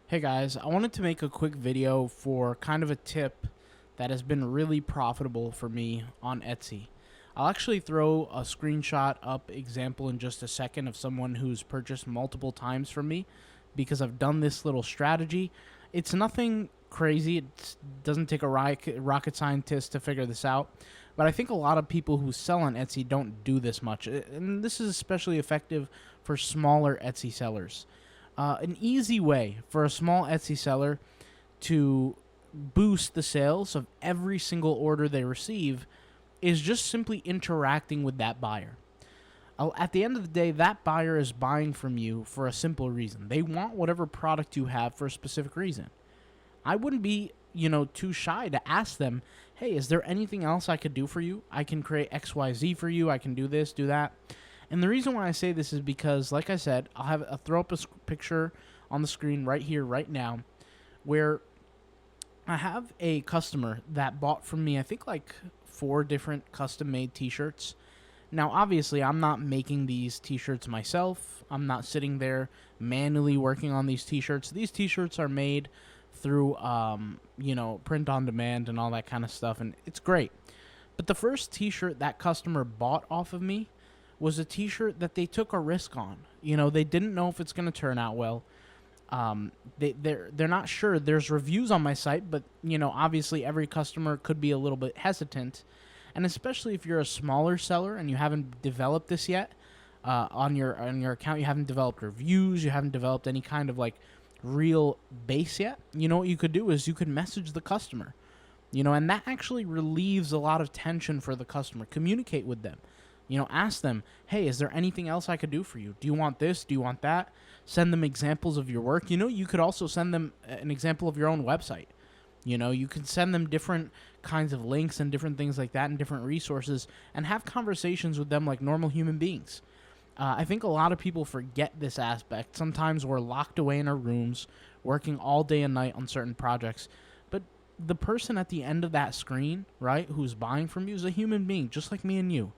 Hey guys, I wanted to make a quick video for kind of a tip that has been really profitable for me on Etsy. I'll actually throw a screenshot up example in just a second of someone who's purchased multiple times from me because I've done this little strategy. It's nothing crazy. It doesn't take a rocket scientist to figure this out. But I think a lot of people who sell on Etsy don't do this much. And this is especially effective for smaller Etsy sellers. An easy way for a small Etsy seller to boost the sales of every single order they receive is just simply interacting with that buyer. At the end of the day, that buyer is buying from you for a simple reason. They want whatever product you have for a specific reason. I wouldn't be, too shy to ask them, hey, is there anything else I could do for you? I can create XYZ for you. I can do this, do that. And the reason why I say this is because, like I said, I'll throw up a picture on the screen right here, right now, where I have a customer that bought from me, I think, like 4 different custom-made t-shirts. Now, obviously, I'm not making these t-shirts myself. I'm not sitting there manually working on these t-shirts. These t-shirts are made through, print on demand and all that kind of stuff, and it's great. But the first t-shirt that customer bought off of me was a t-shirt that they took a risk on. They didn't know if it's going to turn out well. They're not sure. There's reviews on my site, but obviously every customer could be a little bit hesitant, and especially if you're a smaller seller and you haven't developed this yet on your account, you haven't developed reviews, you haven't developed any kind of like real base yet. What you could do is you could message the customer, and that actually relieves a lot of tension for the customer. Communicate with them. Ask them, hey, is there anything else I could do for you? Do you want this? Do you want that? Send them examples of your work. You could also send them an example of your own website. You can send them different kinds of links and different things like that and different resources and have conversations with them like normal human beings. I think a lot of people forget this aspect. Sometimes we're locked away in our rooms, working all day and night on certain projects. But the person at the end of that screen, right, who's buying from you is a human being, just like me and you.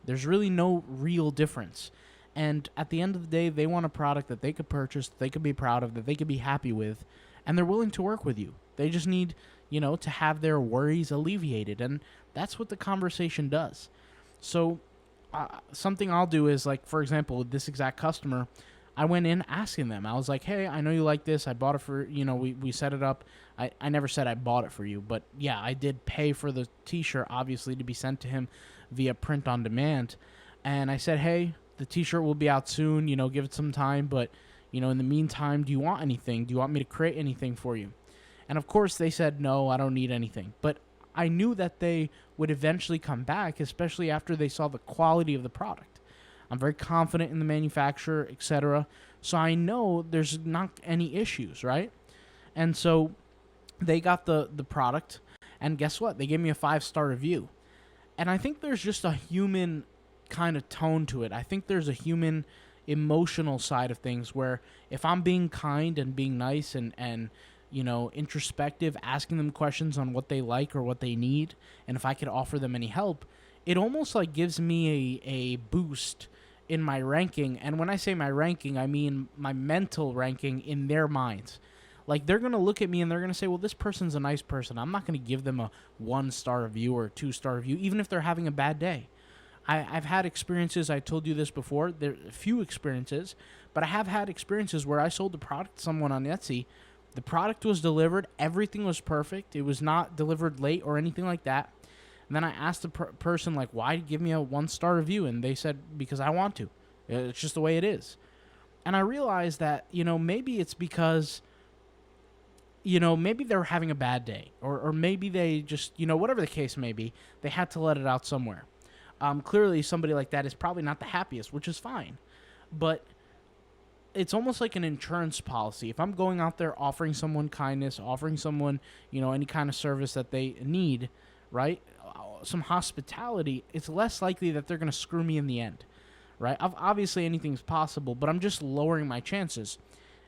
There's really no real difference. And at the end of the day, they want a product that they could purchase, that they could be proud of, that they could be happy with, and they're willing to work with you. They just need, to have their worries alleviated, and that's what the conversation does. So something I'll do is, like, for example, with this exact customer, I went in asking them. I was like, hey, I know you like this. I bought it for, we set it up. I never said I bought it for you, but yeah, I did pay for the t-shirt, obviously, to be sent to him via print on demand. And I said, hey, the t-shirt will be out soon, give it some time, but in the meantime, do you want anything? Do you want me to create anything for you? And of course they said, no, I don't need anything. But I knew that they would eventually come back, especially after they saw the quality of the product. I'm very confident in the manufacturer, etc. So I know there's not any issues, right? And so they got the product, and guess what? They gave me a 5-star review. And I think there's just a human kind of tone to it. I think there's a human emotional side of things where if I'm being kind and being nice and introspective, asking them questions on what they like or what they need, and if I could offer them any help, it almost like gives me a boost in my ranking. And when I say my ranking, I mean my mental ranking in their minds. Like, they're going to look at me and they're going to say, well, this person's a nice person. I'm not going to give them a 1-star review or a 2-star review, even if they're having a bad day. I've had experiences, I told you this before, there are a few experiences, but I have had experiences where I sold the product to someone on Etsy. The product was delivered, everything was perfect, it was not delivered late or anything like that. And then I asked the person, like, why give me a 1-star review? And they said, because I want to. It's just the way it is. And I realized that, maybe it's because maybe they were having a bad day, or maybe they just, whatever the case may be, they had to let it out somewhere. Clearly, somebody like that is probably not the happiest, which is fine. But it's almost like an insurance policy. If I'm going out there offering someone kindness, offering someone, any kind of service that they need, right, some hospitality, it's less likely that they're going to screw me in the end, right? Obviously, anything's possible, but I'm just lowering my chances.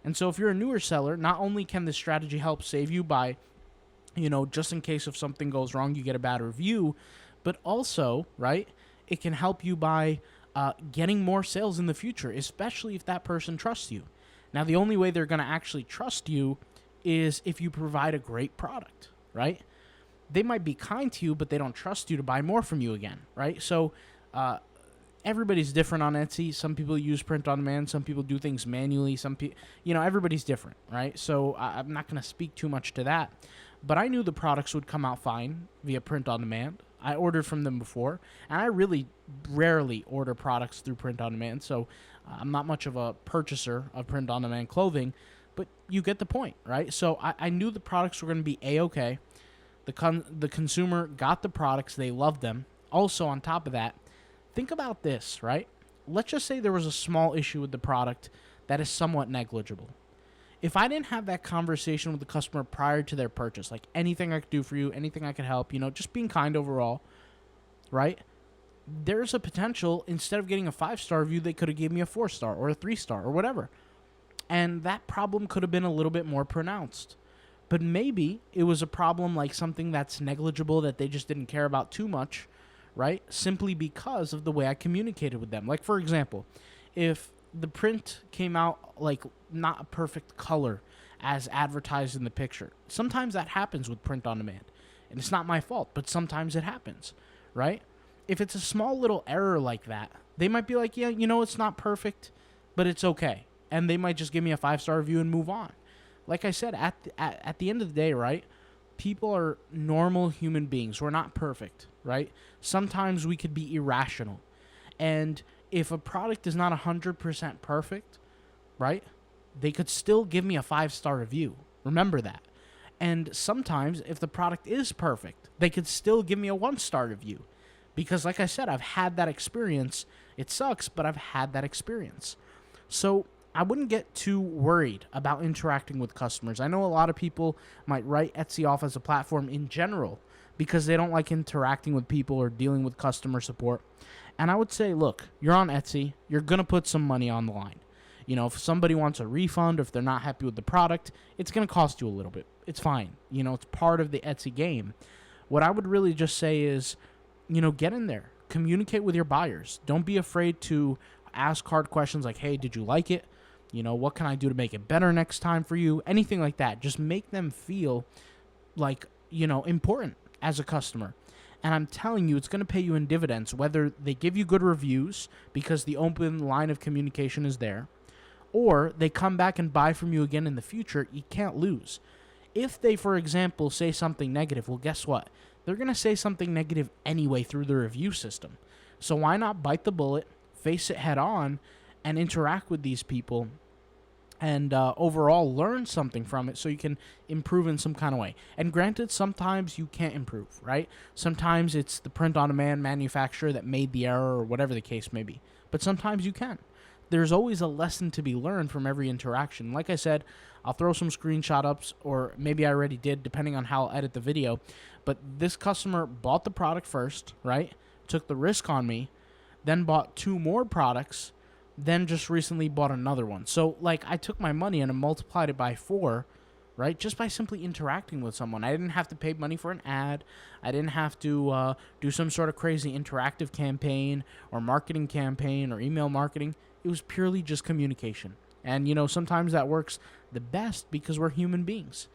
And so if you're a newer seller, not only can this strategy help save you by, just in case if something goes wrong, you get a bad review, but also, right, it can help you by getting more sales in the future, especially if that person trusts you. Now, the only way they're going to actually trust you is if you provide a great product, right? They might be kind to you, but they don't trust you to buy more from you again, right? So everybody's different on Etsy. Some people use print on demand. Some people do things manually. Some people, everybody's different, right? So I'm not going to speak too much to that. But I knew the products would come out fine via print on demand. I ordered from them before, and I really rarely order products through print on demand. So I'm not much of a purchaser of print on demand clothing, but you get the point, right? So I knew the products were going to be A-okay. The consumer got the products. They loved them. Also, on top of that, think about this, right? Let's just say there was a small issue with the product that is somewhat negligible. If I didn't have that conversation with the customer prior to their purchase, like anything I could do for you, anything I could help, just being kind overall, right? There's a potential, instead of getting a 5-star review, they could have given me a 4-star or a 3-star or whatever. And that problem could have been a little bit more pronounced. But maybe it was a problem like something that's negligible that they just didn't care about too much, right? Simply because of the way I communicated with them. Like, for example, if the print came out like not a perfect color as advertised in the picture, sometimes that happens with print on demand. And it's not my fault, but sometimes it happens, right? If it's a small little error like that, they might be like, yeah, it's not perfect, but it's okay. And they might just give me a 5-star review and move on. Like I said, at the end of the day, right, people are normal human beings. We're not perfect, right? Sometimes we could be irrational. And if a product is not 100% perfect, right, they could still give me a 5-star review. Remember that. And sometimes if the product is perfect, they could still give me a 1-star review. Because like I said, I've had that experience. It sucks, but I've had that experience. So I wouldn't get too worried about interacting with customers. I know a lot of people might write Etsy off as a platform in general because they don't like interacting with people or dealing with customer support. And I would say, look, you're on Etsy. You're going to put some money on the line. If somebody wants a refund or if they're not happy with the product, it's going to cost you a little bit. It's fine. It's part of the Etsy game. What I would really just say is, get in there. Communicate with your buyers. Don't be afraid to ask hard questions like, hey, did you like it? What can I do to make it better next time for you? Anything like that. Just make them feel like, important as a customer. And I'm telling you, it's going to pay you in dividends, whether they give you good reviews because the open line of communication is there, or they come back and buy from you again in the future. You can't lose. If they, for example, say something negative, well, guess what? They're going to say something negative anyway through the review system. So why not bite the bullet, face it head on, and interact with these people and overall learn something from it so you can improve in some kind of way. And granted, sometimes you can't improve, right? Sometimes it's the print-on-demand manufacturer that made the error or whatever the case may be. But sometimes you can. There's always a lesson to be learned from every interaction. Like I said, I'll throw some screenshot ups, or maybe I already did, depending on how I'll edit the video. But this customer bought the product first, right? Took the risk on me, then bought 2 more products, then just recently bought another one. So, I took my money and I multiplied it by 4, right? Just by simply interacting with someone. I didn't have to pay money for an ad. I didn't have to do some sort of crazy interactive campaign or marketing campaign or email marketing. It was purely just communication. And, sometimes that works the best because we're human beings.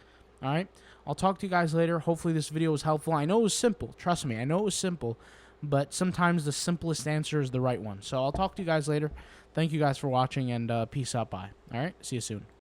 All right? I'll talk to you guys later. Hopefully this video was helpful. I know it was simple. Trust me, I know it was simple. But sometimes the simplest answer is the right one. So I'll talk to you guys later. Thank you guys for watching, and peace out. Bye. All right? See you soon.